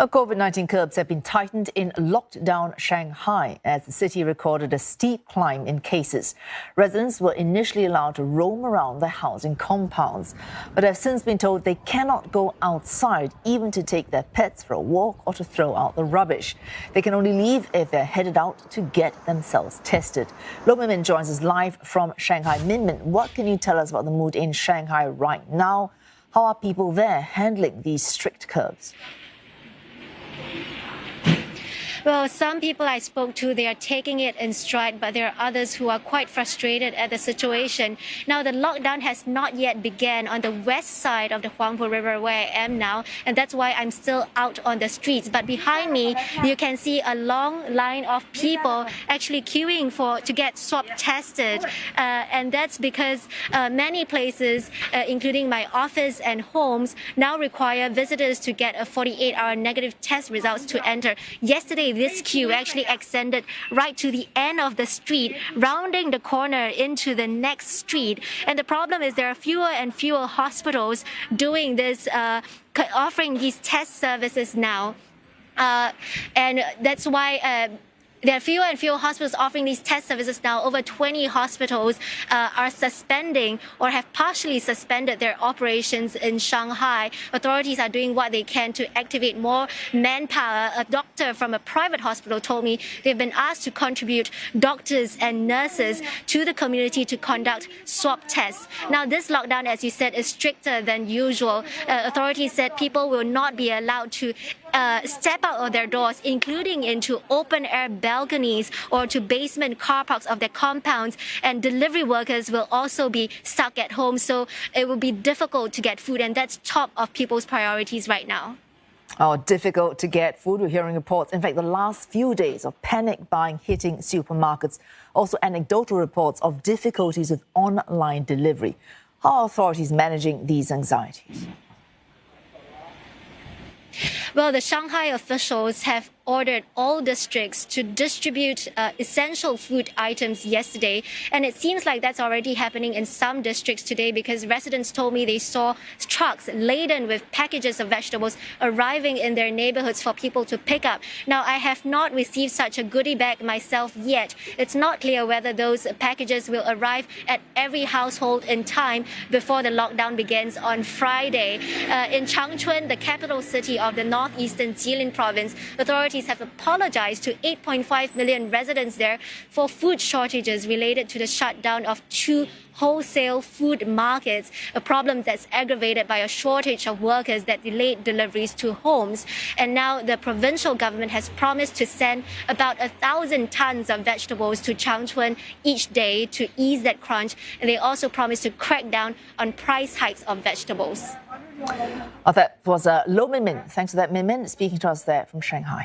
COVID-19 curbs have been tightened in lockdown Shanghai as the city recorded a steep climb in cases. Residents were initially allowed to roam around their housing compounds, but have since been told they cannot go outside even to take their pets for a walk or to throw out the rubbish. They can only leave if they're headed out to get themselves tested. Lo Min joins us live from Shanghai. Min, what can you tell us about the mood in Shanghai right now? How are people there handling these strict curbs? Well, some people I spoke to, they are taking it in stride, but there are others who are quite frustrated at the situation. Now, the lockdown has not yet begun on the west side of the Huangpu River where I am now, and that's why I'm still out on the streets. But behind me, you can see a long line of people actually queuing to get swab tested. And that's because many places, including my office and homes, now require visitors to get a 48-hour negative test results to enter. Yesterday, this queue actually extended right to the end of the street, rounding the corner into the next street. And the problem is there are fewer and fewer hospitals doing this, offering these test services now. And that's why there are fewer and fewer hospitals offering these test services now. Over 20 hospitals are suspending or have partially suspended their operations in Shanghai. Authorities are doing what they can to activate more manpower. A doctor from a private hospital told me they've been asked to contribute doctors and nurses to the community to conduct swab tests. Now, this lockdown, as you said, is stricter than usual. Authorities said people will not be allowed to step out of their doors, including into open-air balconies or to basement car parks of their compounds. And delivery workers will also be stuck at home, so it will be difficult to get food, and that's top of people's priorities right now. Oh, difficult to get food. We're hearing reports. In fact, the last few days of panic buying hitting supermarkets. Also anecdotal reports of difficulties with online delivery. How are authorities managing these anxieties? Well, the Shanghai officials have ordered all districts to distribute essential food items yesterday. And it seems like that's already happening in some districts today, because residents told me they saw trucks laden with packages of vegetables arriving in their neighborhoods for people to pick up. Now, I have not received such a goodie bag myself yet. It's not clear whether those packages will arrive at every household in time before the lockdown begins on Friday. In Changchun, the capital city of the northeastern Jilin province, authorities have apologized to 8.5 million residents there for food shortages related to the shutdown of 2 wholesale food markets, a problem that's aggravated by a shortage of workers that delayed deliveries to homes. And now the provincial government has promised to send about 1,000 tons of vegetables to Changchun each day to ease that crunch. And they also promised to crack down on price hikes of vegetables. That was Lo Min. Thanks for that, Min, speaking to us there from Shanghai.